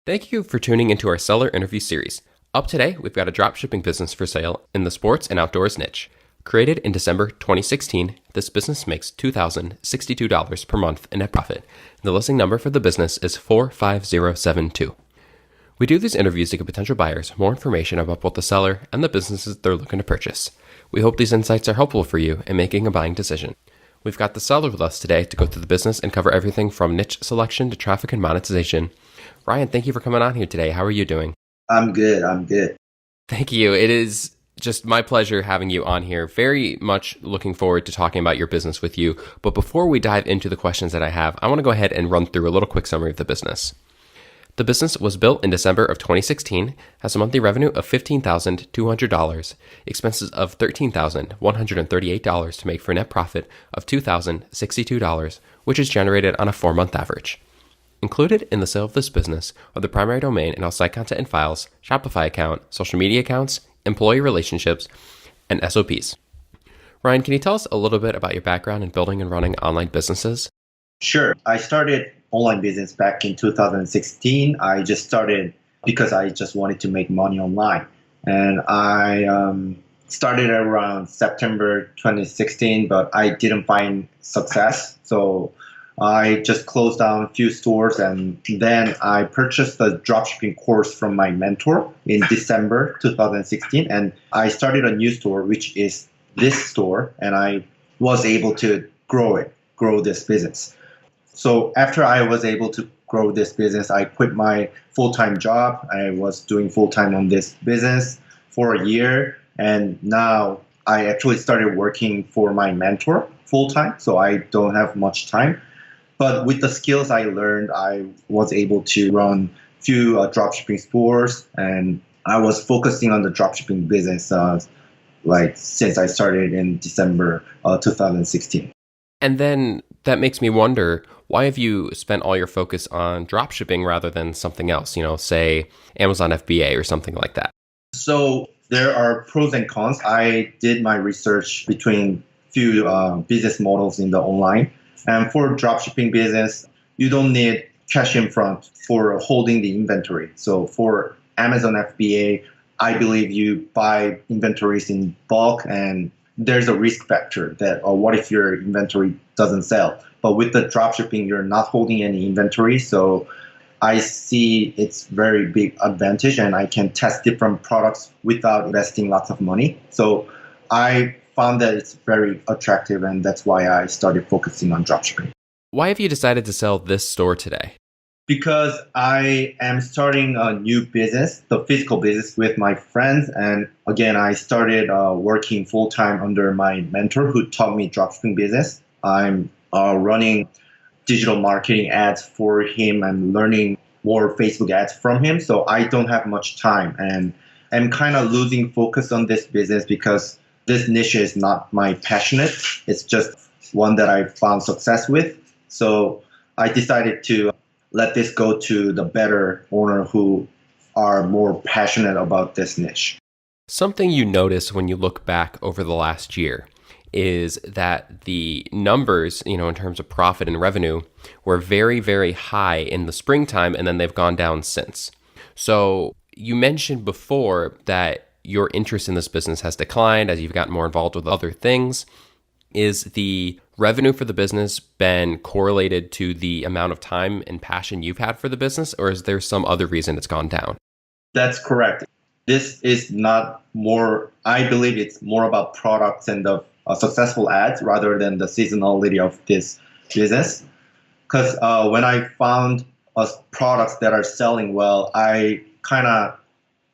Thank you for tuning into our seller interview series. Up today, we've got a dropshipping business for sale in the sports and outdoors niche. Created in December 2016, this business makes $2,062 per month in net profit. The listing number for the business is 45072. We do these interviews to give potential buyers more information about both the seller and the businesses they're looking to purchase. We hope these insights are helpful for you in making a buying decision. We've got the seller with us today to go through the business and cover everything from niche selection to traffic and monetization. Ryan, thank you for coming on here today. How are you doing? I'm good. Thank you. It is just my pleasure having you on here. Very much looking forward to talking about your business with you. But before we dive into the questions that I have, I want to go ahead and run through a little quick summary of the business. The business was built in December of 2016, has a monthly revenue of $15,200, expenses of $13,138 to make for a net profit of $2,062, which is generated on a 4-month average. Included in the sale of this business are the primary domain and all site content and files, Shopify account, social media accounts, employee relationships, and SOPs. Ryan, can you tell us a little bit about your background in building and running online businesses? Sure. I started online business back in 2016. I just started because I just wanted to make money online. And I started around September 2016, but I didn't find success. So I just closed down a few stores, and then I purchased the dropshipping course from my mentor in December 2016. And I started a new store, which is this store, and I was able to grow this business. So after I was able to grow this business, I quit my full-time job. I was doing full-time on this business for a year, and now I actually started working for my mentor full-time, so I don't have much time. But with the skills I learned, I was able to run a few dropshipping stores, and I was focusing on the dropshipping business since I started in December 2016. And then that makes me wonder, why have you spent all your focus on dropshipping rather than something else, say Amazon FBA or something like that? So there are pros and cons. I did my research between few business models in the online. And for dropshipping business, you don't need cash in front for holding the inventory. So for Amazon FBA, I believe you buy inventories in bulk, and there's a risk factor that, what if your inventory doesn't sell? But with the dropshipping, you're not holding any inventory. So I see it's very big advantage, and I can test different products without investing lots of money. So I found that it's very attractive, and that's why I started focusing on dropshipping. Why have you decided to sell this store today? Because I am starting a new business, the physical business, with my friends. And again, I started working full-time under my mentor who taught me dropshipping business. I'm running digital marketing ads for him and learning more Facebook ads from him. So I don't have much time, and I'm kind of losing focus on this business because this niche is not my passionate. It's just one that I found success with. So I decided to let this go to the better owner who are more passionate about this niche. Something you notice when you look back over the last year is that the numbers, in terms of profit and revenue, were very, very high in the springtime, and then they've gone down since. So you mentioned before that your interest in this business has declined as you've gotten more involved with other things. Is the revenue for the business been correlated to the amount of time and passion you've had for the business, or is there some other reason it's gone down? That's correct. This is not more, I believe it's more about products and the successful ads rather than the seasonality of this business. Because when I found products that are selling well, I kind of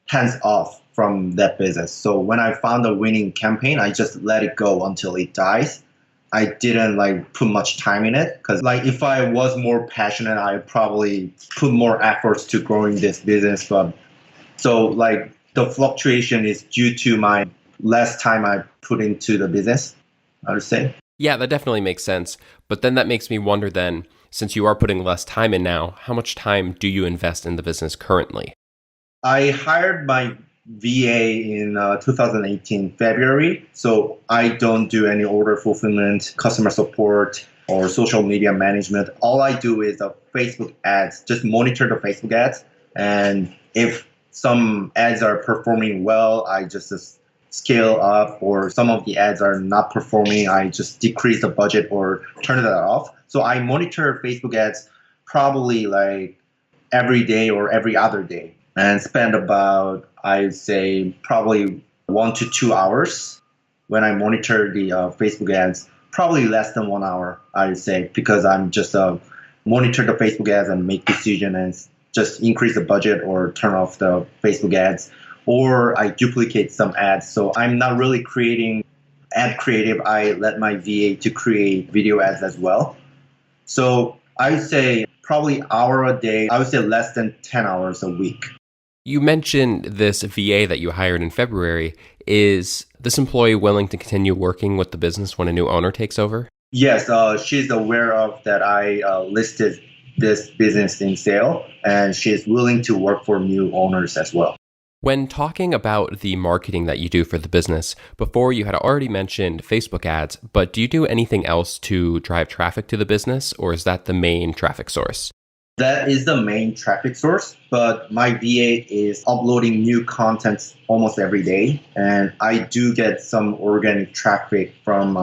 hands off from that business. So when I found a winning campaign, I just let it go until it dies. I didn't put much time in it, because if I was more passionate, I probably put more efforts to growing this business. But so the fluctuation is due to my less time I put into the business, I would say. Yeah, that definitely makes sense. But then that makes me wonder then, since you are putting less time in now, how much time do you invest in the business currently? I hired my VA in 2018 February, so I don't do any order fulfillment, customer support, or social media management. All I do is Facebook ads, just monitor the Facebook ads And if some ads are performing well, I just scale up, or some of the ads are not performing, I just decrease the budget or turn that off. So I monitor Facebook ads probably like every day or every other day and spend about, I'd say, probably 1 to 2 hours when I monitor the Facebook ads. Probably less than 1 hour, I'd say, because I'm just monitor the Facebook ads and make decision and just increase the budget or turn off the Facebook ads, or I duplicate some ads. So I'm not really creating ad creative. I let my VA to create video ads as well. So I would say probably hour a day. I would say less than 10 hours a week. You mentioned this VA that you hired in February. Is this employee willing to continue working with the business when a new owner takes over? Yes, she's aware of that I listed this business in sale, and she's willing to work for new owners as well. When talking about the marketing that you do for the business, before you had already mentioned Facebook ads, but do you do anything else to drive traffic to the business, or is that the main traffic source? That is the main traffic source, but my VA is uploading new content almost every day, and I do get some organic traffic from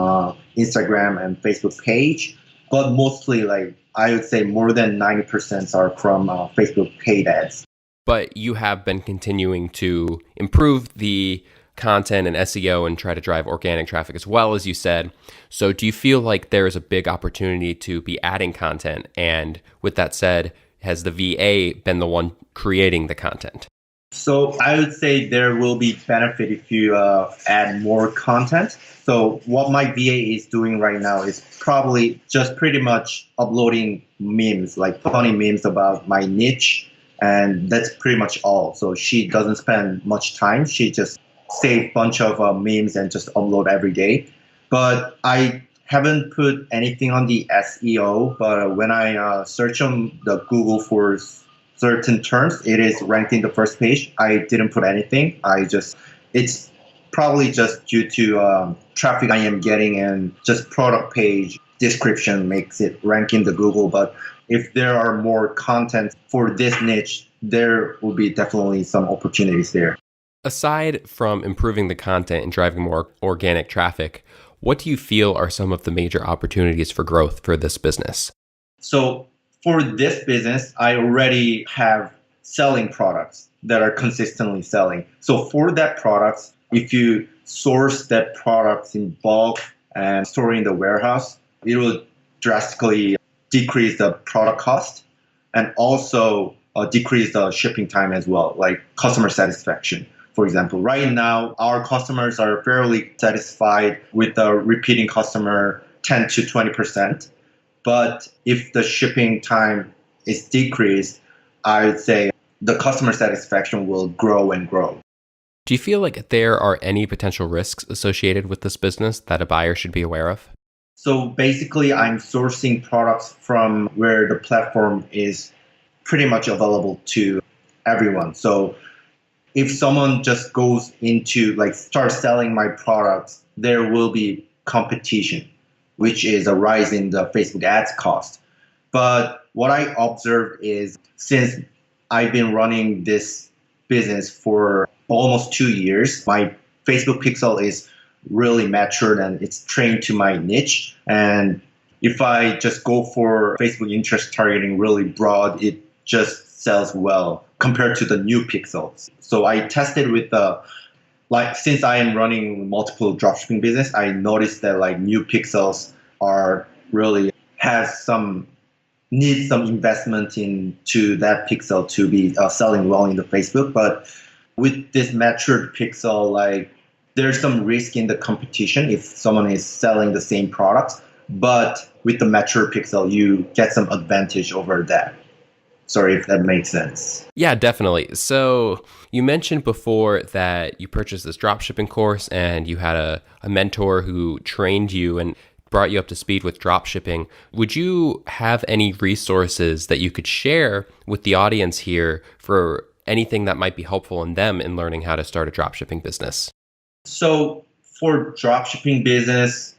Instagram and Facebook page, but mostly, like I would say, more than 90% are from Facebook paid ads. But you have been continuing to improve the content and SEO and try to drive organic traffic as well, as you said. So do you feel like there is a big opportunity to be adding content? And with that said, has the VA been the one creating the content? So I would say there will be benefit if you add more content. So what my VA is doing right now is probably just pretty much uploading memes, like funny memes about my niche. And that's pretty much all. So she doesn't spend much time. She just save a bunch of memes and just upload every day. But I haven't put anything on the SEO. But when I search on the Google for certain terms, it is ranked in the first page. I didn't put anything. It's probably just due to traffic I am getting, and just product page description makes it rank in the Google. But if there are more content for this niche, there will be definitely some opportunities there. Aside from improving the content and driving more organic traffic, what do you feel are some of the major opportunities for growth for this business? So for this business, I already have selling products that are consistently selling. So for that products, if you source that products in bulk and store in the warehouse, it will drastically decrease the product cost and also decrease the shipping time as well, like customer satisfaction. For example, right now, our customers are fairly satisfied with the repeating customer 10 to 20%. But if the shipping time is decreased, I would say the customer satisfaction will grow and grow. Do you feel like there are any potential risks associated with this business that a buyer should be aware of? So basically, I'm sourcing products from where the platform is pretty much available to everyone. So if someone just goes into start selling my products, there will be competition, which is a rise in the Facebook ads cost. But what I observed is, since I've been running this business for almost 2 years, my Facebook pixel is really matured and it's trained to my niche. And if I just go for Facebook interest targeting really broad, it just sells well compared to the new pixels. So I tested with since I am running multiple dropshipping business, I noticed that new pixels are really need some investment into that pixel to be selling well in the Facebook. But with this matured pixel, there's some risk in the competition if someone is selling the same products. But with the mature pixel, you get some advantage over that. Sorry if that makes sense. Yeah, definitely. So you mentioned before that you purchased this dropshipping course and you had a mentor who trained you and brought you up to speed with dropshipping. Would you have any resources that you could share with the audience here for anything that might be helpful in them in learning how to start a dropshipping business? So for dropshipping business,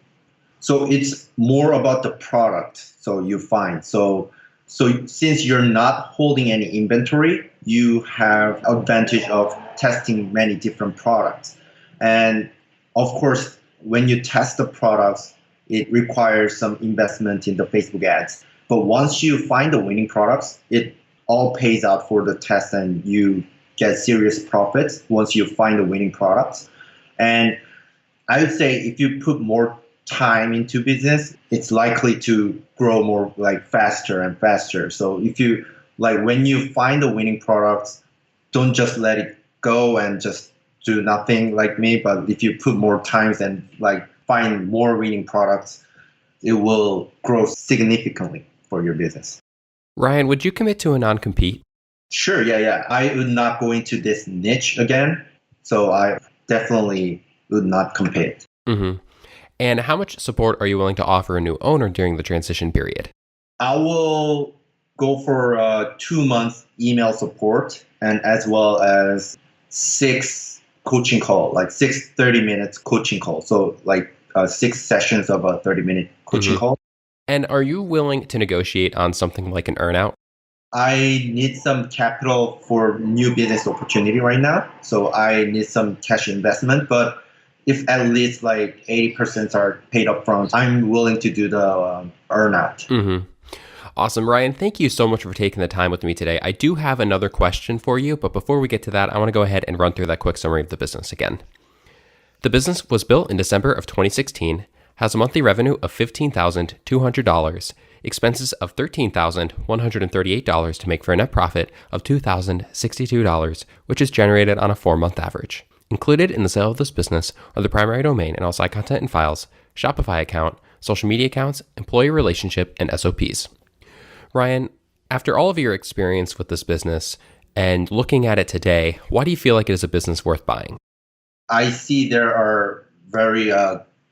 so it's more about the product. So you find. So So since you're not holding any inventory, you have advantage of testing many different products. And of course, when you test the products, it requires some investment in the Facebook ads. But once you find the winning products, it all pays out for the test and you get serious profits once you find the winning products. And I would say if you put more time into business, it's likely to grow more like faster and faster. So if you when you find the winning products, don't just let it go and just do nothing like me. But if you put more times and find more winning products, it will grow significantly for your business. Ryan, would you commit to a non-compete? Sure, yeah. I would not go into this niche again. So I definitely would not compete. Mm-hmm. And how much support are you willing to offer a new owner during the transition period? I will go for 2 months email support and as well as 6 coaching call, 6 30 minutes coaching call. So 6 sessions of a 30-minute coaching call. And are you willing to negotiate on something like an earnout? I need some capital for new business opportunity right now. So I need some cash investment, but if at least 80% are paid up front, I'm willing to do the earnout. Mm-hmm. Awesome. Ryan, thank you so much for taking the time with me today. I do have another question for you, but before we get to that, I want to go ahead and run through that quick summary of the business again. The business was built in December of 2016, has a monthly revenue of $15,200, expenses of $13,138 to make for a net profit of $2,062, which is generated on a 4-month average. Included in the sale of this business are the primary domain and all site content and files, Shopify account, social media accounts, employee relationship, and SOPs. Ryan, after all of your experience with this business and looking at it today, why do you feel like it is a business worth buying? I see there are very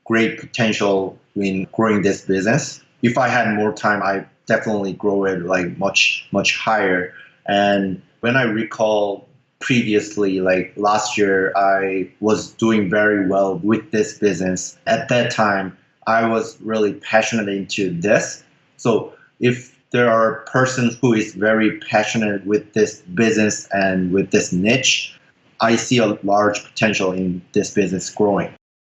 great potential in growing this business. If I had more time, I definitely grow it much, much higher. And when I recall previously, last year, I was doing very well with this business. At that time, I was really passionate into this. So if there are persons who is very passionate with this business and with this niche, I see a large potential in this business growing.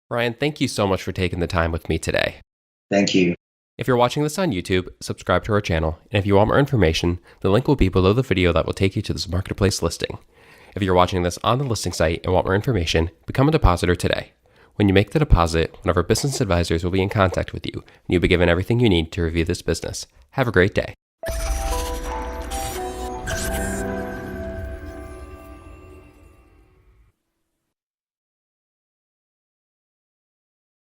Ryan, thank you so much for taking the time with me today. Thank you. If you're watching this on YouTube, subscribe to our channel. And if you want more information, the link will be below the video that will take you to this marketplace listing. If you're watching this on the listing site and want more information, become a depositor today. When you make the deposit, one of our business advisors will be in contact with you, and you'll be given everything you need to review this business. Have a great day.